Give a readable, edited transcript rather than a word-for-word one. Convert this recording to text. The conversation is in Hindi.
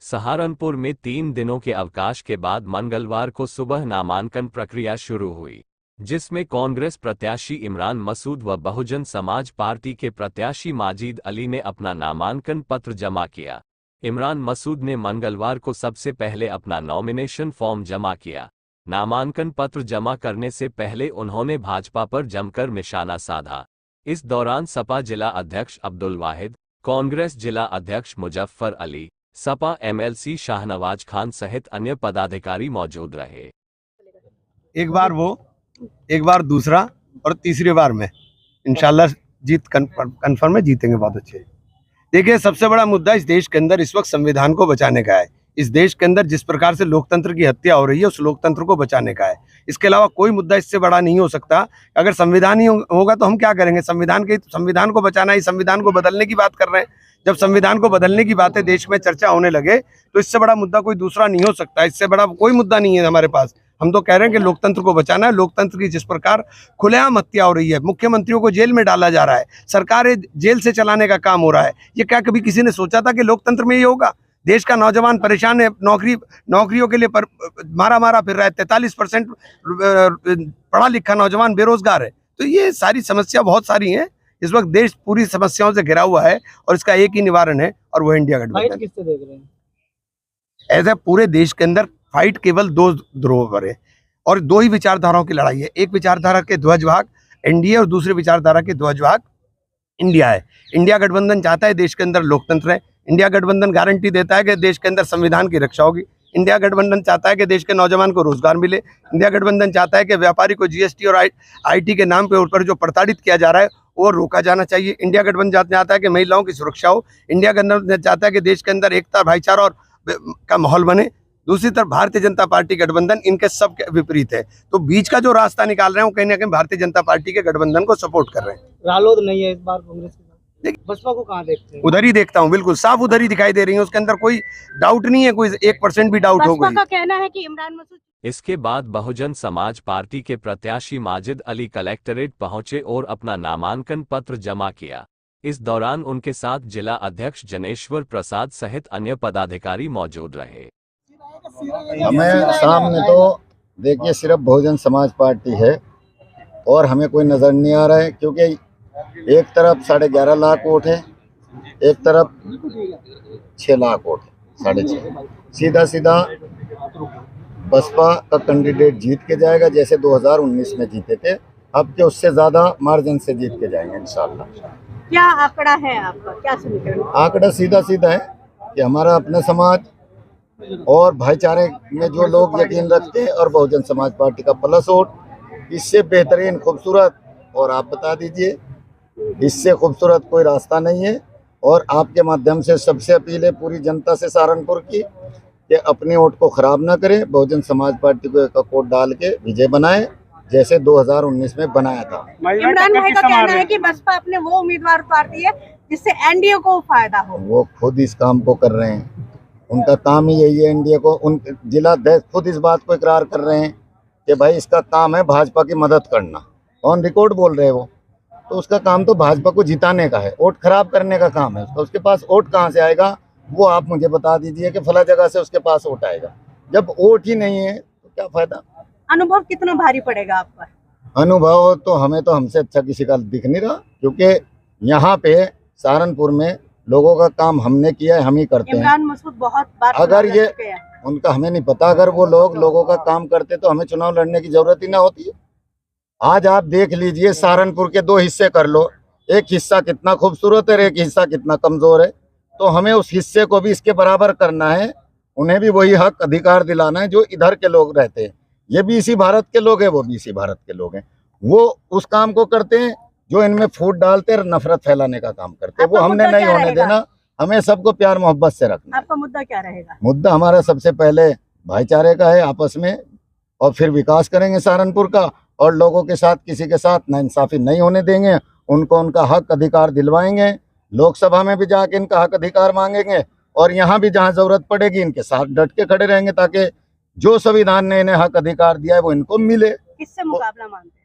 सहारनपुर में 3 दिनों के अवकाश के बाद मंगलवार को सुबह नामांकन प्रक्रिया शुरू हुई, जिसमें कांग्रेस प्रत्याशी इमरान मसूद व बहुजन समाज पार्टी के प्रत्याशी माजिद अली ने अपना नामांकन पत्र जमा किया। इमरान मसूद ने मंगलवार को सबसे पहले अपना नॉमिनेशन फॉर्म जमा किया। नामांकन पत्र जमा करने से पहले उन्होंने भाजपा पर जमकर निशाना साधा। इस दौरान सपा जिला अध्यक्ष अब्दुल वाहिद, कांग्रेस जिला अध्यक्ष मुजफ्फर अली, सपा एमएलसी शाहनवाज खान सहित अन्य पदाधिकारी मौजूद रहे। एक बार वो, एक बार दूसरा और तीसरी बार में इंशाल्लाह जीत कन्फर्म है, जीतेंगे बहुत अच्छे। देखिए, सबसे बड़ा मुद्दा इस देश के अंदर इस वक्त संविधान को बचाने का है। इस देश के अंदर जिस प्रकार से लोकतंत्र की हत्या हो रही है, उस लोकतंत्र को बचाने का है। इसके अलावा कोई मुद्दा इससे बड़ा नहीं हो सकता। अगर संविधान ही होगा तो हम क्या करेंगे? संविधान को बचाना ही, संविधान को बदलने की बात कर रहे हैं। जब संविधान को बदलने की बातें देश में चर्चा होने लगे तो इससे बड़ा मुद्दा कोई दूसरा नहीं हो सकता। इससे बड़ा कोई मुद्दा नहीं है हमारे पास। हम तो कह रहे हैं कि लोकतंत्र को बचाना है। लोकतंत्र की जिस प्रकार खुलेआम हत्या हो रही है, मुख्यमंत्रियों को जेल में डाला जा रहा है, सरकारें जेल से चलाने का काम हो रहा है, ये क्या कभी किसी ने सोचा था कि लोकतंत्र में ये होगा? देश का नौजवान परेशान है, नौकरियों के लिए मारा फिर रहा है। 43% पढ़ा लिखा नौजवान बेरोजगार है। तो ये सारी समस्या बहुत सारी हैं। इस वक्त देश पूरी समस्याओं से घिरा हुआ है और इसका एक ही निवारण है, और वो इंडिया गठबंधन। किससे देख रहे हैं? ऐसे पूरे देश के अंदर फाइट केवल दो ध्रुवों पर है और दो ही विचारधाराओं की लड़ाई है। एक विचारधारा के ध्वजवाहक एनडीए और दूसरी विचारधारा के ध्वजवाहक इंडिया है। इंडिया गठबंधन चाहता है देश के अंदर लोकतंत्र है। इंडिया गठबंधन गारंटी देता है कि देश के अंदर संविधान की रक्षा होगी। इंडिया गठबंधन चाहता है कि देश के नौजवान को रोजगार मिले। इंडिया गठबंधन चाहता है कि व्यापारी को जीएसटी और आईटी के नाम पे ऊपर जो प्रताड़ित किया जा रहा है वो रोका जाना चाहिए। इंडिया गठबंधन चाहता है कि महिलाओं की सुरक्षा हो। इंडिया गठबंधन चाहता है कि देश के अंदर एकता, भाईचारा और का माहौल बने। दूसरी तरफ भारतीय जनता पार्टी गठबंधन इनके सब के विपरीत है। तो बीच का जो रास्ता निकाल रहे हैं वो कहीं ना कहीं भारतीय जनता पार्टी के गठबंधन को सपोर्ट कर रहे हैं। रालोद नहीं है इस बार कांग्रेस के साथ। बसपा को कहाँ देखते हैं? उधर ही देखता हूँ, बिल्कुल साफ उधर ही दिखाई दे रही है। उसके अंदर कोई डाउट नहीं है, कोई 1% भी डाउट हो गई। बसपा का कहना है कि इमरान मसूद। इसके बाद बहुजन समाज पार्टी के प्रत्याशी माजिद अली कलेक्टरेट पहुंचे और अपना नामांकन पत्र जमा किया। इस दौरान उनके साथ जिला अध्यक्ष जनेश्वर प्रसाद सहित अन्य पदाधिकारी मौजूद रहे। हमें सामने तो देखिए सिर्फ बहुजन समाज पार्टी है और हमें कोई नज़र नहीं आ रहा है, क्योंकि एक तरफ 11.5 लाख वोट है, एक तरफ 6 लाख वोट है, 6.5। सीधा सीधा बसपा का कैंडिडेट जीत के जाएगा, जैसे 2019 में जीते थे। अब के उससे ज़्यादा मार्जिन से जीत के जाएंगे इंशाल्लाह। क्या आंकड़ा है आपका? क्या समीकरण? आंकड़ा सीधा सीधा है कि हमारा अपना समाज और भाईचारे में जो लोग यकीन रखते हैं और बहुजन समाज पार्टी का प्लस वोट, इससे बेहतरीन खूबसूरत, और आप बता दीजिए इससे खूबसूरत कोई रास्ता नहीं है। और आपके माध्यम से सबसे अपील है पूरी जनता से सहारनपुर की कि अपने वोट को ख़राब ना करें, बहुजन समाज पार्टी को एक वोट डाल के विजय बनाएं, जैसे 2019 में बनाया था। इमरान भाई का कहना है कि बसपा अपने वो उम्मीदवार उतारती है जिससे एनडीए को फायदा हो। वो खुद इस काम को कर रहे हैं, उनका काम ही यही है। एनडीए को उन जिला अध्यक्ष खुद इस बात को इकरार कर रहे हैं कि भाई इसका काम है भाजपा की मदद करना। ऑन रिकॉर्ड बोल रहे हैं वो। तो उसका काम तो भाजपा को जिताने का है, वोट खराब करने का काम है उसका। उसके पास वोट कहाँ से आएगा वो आप मुझे बता दीजिए कि फला जगह से उसके पास वोट आएगा। जब वोट ही नहीं है तो क्या फायदा? अनुभव कितना भारी पड़ेगा आप पर? अनुभव तो हमें तो हमसे अच्छा किसी का दिख नहीं रहा, क्योंकि यहाँ पे सहारनपुर में लोगों का काम हमने किया है, हम ही करते हैं। इमरान मसूद बहुत बार अगर ये उनका हमें नहीं पता, अगर वो लोगों का काम करते तो हमें चुनाव लड़ने की जरूरत ही ना होती। आज आप देख लीजिए, सहारनपुर के 2 हिस्से कर लो, एक हिस्सा कितना खूबसूरत है और एक हिस्सा कितना कमजोर है। तो हमें उस हिस्से को भी इसके बराबर करना है, उन्हें भी वही हक अधिकार दिलाना है जो इधर के लोग रहते हैं। ये भी इसी भारत के लोग हैं, वो भी इसी भारत के लोग हैं। वो उस काम को करते हैं जो इनमें फूट डालते और नफरत फैलाने का काम करते हैं। वो हमने नहीं होने देना। हमें सबको प्यार मोहब्बत से रखना। आपका मुद्दा क्या रहेगा? मुद्दा हमारा सबसे पहले भाईचारे का है आपस में, और फिर विकास करेंगे सहारनपुर का, और लोगों के साथ किसी के साथ नाइंसाफी नहीं होने देंगे। उनको उनका हक अधिकार दिलवाएंगे, लोकसभा में भी जाके इनका हक अधिकार मांगेंगे, और यहाँ भी जहाँ जरूरत पड़ेगी इनके साथ डट के खड़े रहेंगे, ताकि जो संविधान ने इन्हें हक अधिकार दिया है वो इनको मिले। किससे मुकाबला मानते हैं?